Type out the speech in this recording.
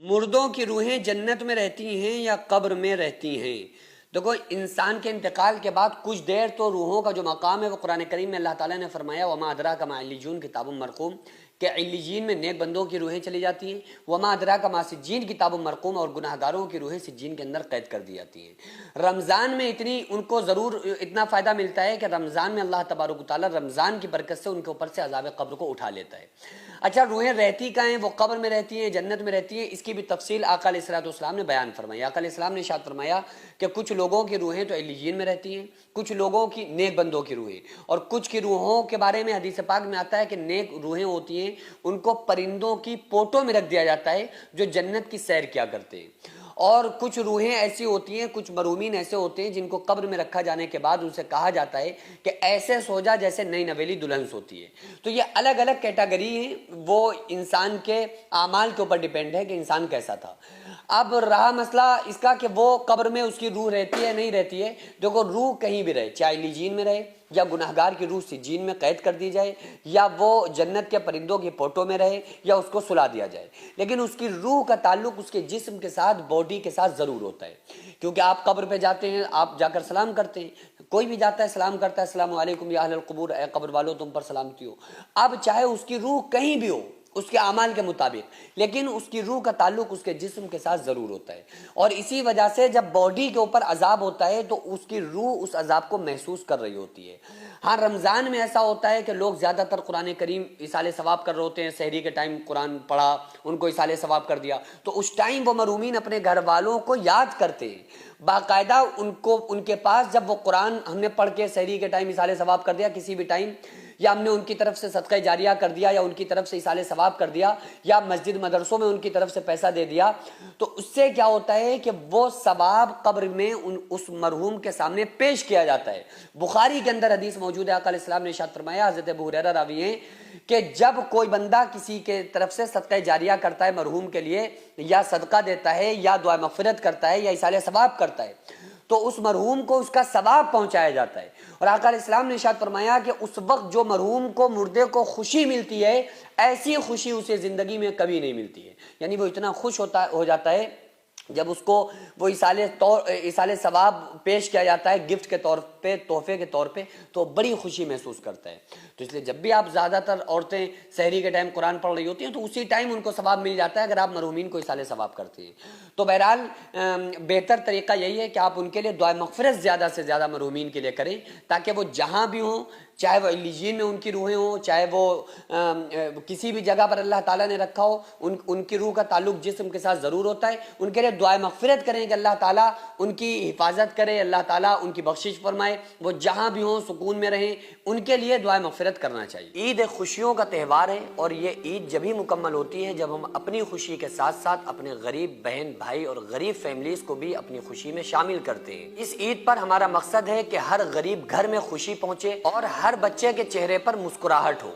مردوں کی روحیں جنت میں رہتی ہیں یا قبر میں رہتی ہیں؟ دیکھو، انسان کے انتقال کے بعد کچھ دیر تو روحوں کا جو مقام ہے وہ قرآن کریم میں اللہ تعالیٰ نے فرمایا وما ادراک ما علیجون کتاب مرقوم، کہ علیجین میں نیک بندوں کی روحیں چلی جاتی ہیں، وما ادراک ما سجین کتاب مرقوم، اور گناہ گاروں کی روحیں سجین کے اندر قید کر دی جاتی ہیں۔ رمضان میں ان کو ضرور اتنا فائدہ ملتا ہے کہ رمضان میں اللہ تبارک و تعالیٰ رمضان کی برکت سے ان کے اوپر سے عذاب قبر کو اٹھا لیتا ہے۔ اچھا، روحیں رہتی کہاں ہیں؟ وہ قبر میں رہتی ہیں، جنت میں رہتی ہیں؟ اس کی بھی تفصیل آقا علیہ الصلوۃ والسلام نے بیان فرمائی۔ آقا علیہ السلام نے ارشاد فرمایا کہ کچھ لوگوں کی روحیں تو علیین میں رہتی ہیں، کچھ لوگوں کی نیک بندوں کی روحیں، اور کچھ کی روحوں کے بارے میں حدیث پاک میں آتا ہے کہ نیک روحیں ہوتی ہیں ان کو پرندوں کی پوٹوں میں رکھ دیا جاتا ہے جو جنت کی سیر کیا کرتے ہیں، اور کچھ روحیں ایسی ہوتی ہیں، کچھ مرومین ایسے ہوتے ہیں جن کو قبر میں رکھا جانے کے بعد ان سے کہا جاتا ہے کہ ایسے سو جا جیسے نئی نویلی دلہن سوتی ہے۔ تو یہ الگ الگ کیٹیگری ہیں، وہ انسان کے اعمال کے اوپر ڈیپینڈ ہے کہ انسان کیسا تھا۔ اب رہا مسئلہ اس کا کہ وہ قبر میں اس کی روح رہتی ہے نہیں رہتی ہے۔ دیکھو، روح کہیں بھی رہے، چاہے علیجین میں رہے یا گناہگار کی روح سجین میں قید کر دی جائے، یا وہ جنت کے پرندوں کی پوٹوں میں رہے، یا اس کو سلا دیا جائے، لیکن اس کی روح کا تعلق اس کے جسم کے ساتھ، باڈی کے ساتھ ضرور ہوتا ہے۔ کیونکہ آپ قبر پہ جاتے ہیں، آپ جا کر سلام کرتے ہیں، کوئی بھی جاتا ہے سلام کرتا ہے، السلام علیکم یا اہل القبور، اے قبر والو تم پر سلامتی ہو۔ اب چاہے اس کی روح کہیں بھی ہو اس کے اعمال کے مطابق، لیکن اس کی روح کا تعلق اس کے جسم کے ساتھ ضرور ہوتا ہے، اور اسی وجہ سے جب باڈی کے اوپر عذاب ہوتا ہے تو اس کی روح اس عذاب کو محسوس کر رہی ہوتی ہے۔ ہاں، رمضان میں ایسا ہوتا ہے کہ لوگ زیادہ تر قرآن کریم ایصال ثواب کر رہے ہوتے ہیں، سحری کے ٹائم قرآن پڑھا، ان کو ایصال ثواب کر دیا، تو اس ٹائم وہ مرومین اپنے گھر والوں کو یاد کرتے ہیں باقاعدہ۔ ان کے پاس جب وہ قرآن ہم نے پڑھ کے سحری کے ٹائم ایصال ثواب کر دیا کسی بھی ٹائم، یا ہم نے ان کی طرف سے صدقہ جاریہ کر دیا، یا ان کی طرف سے ایصال ثواب کر دیا، یا مسجد مدرسوں میں ان کی طرف سے پیسہ دے دیا، تو اس سے کیا ہوتا ہے کہ وہ ثواب قبر میں اس مرحوم کے سامنے پیش کیا جاتا ہے۔ بخاری کے اندر حدیث موجود ہے، آقا علیہ السلام نے ارشاد فرمایا، حضرت ابو ہریرہ راوی ہیں، کہ جب کوئی بندہ کسی کے طرف سے صدقہ جاریہ کرتا ہے مرحوم کے لیے، یا صدقہ دیتا ہے، یا دعا مغفرت کرتا ہے، یا ایصال ثواب کرتا ہے، تو اس مرحوم کو اس کا ثواب پہنچایا جاتا ہے۔ اور آقا علیہ السلام نے ارشاد فرمایا کہ اس وقت جو مرحوم کو، مردے کو خوشی ملتی ہے، ایسی خوشی اسے زندگی میں کبھی نہیں ملتی ہے۔ یعنی وہ اتنا خوش ہو جاتا ہے جب اس کو وہ ایصال ثواب پیش کیا جاتا ہے گفٹ کے طور پہ، تحفے کے طور پہ، تو بڑی خوشی محسوس کرتا ہے۔ تو اس لیے جب بھی آپ، زیادہ تر عورتیں سحری کے ٹائم قرآن پڑھ رہی ہوتی ہیں تو اسی ٹائم ان کو ثواب مل جاتا ہے اگر آپ مرحومین کو ایصال ثواب کرتے ہیں۔ تو بہرحال بہتر طریقہ یہی ہے کہ آپ ان کے لیے دعائے مغفرت زیادہ سے زیادہ مرحومین کے لیے کریں، تاکہ وہ جہاں بھی ہوں، چاہے وہ علیجین میں ان کی روحیں ہوں، چاہے وہ کسی بھی جگہ پر اللہ تعالیٰ نے رکھا ہو، ان کی روح کا تعلق جسم کے ساتھ ضرور ہوتا ہے۔ ان کے لیے دعائے مغفرت کریں کہ اللہ تعالیٰ ان کی حفاظت کرے، اللہ تعالیٰ ان کی بخشش فرمائے، وہ جہاں بھی ہوں سکون میں رہیں، ان کے لیے دعائے مغفرت کرنا چاہیے۔ عید ایک خوشیوں کا تہوار ہے، اور یہ عید جب ہی مکمل ہوتی ہے جب ہم اپنی خوشی کے ساتھ ساتھ اپنے غریب بہن بھائی اور غریب فیملیز کو بھی اپنی خوشی میں شامل کرتے ہیں۔ اس عید پر ہمارا مقصد ہے کہ ہر غریب گھر میں خوشی پہنچے اور ہر بچے کے چہرے پر مسکراہٹ ہو۔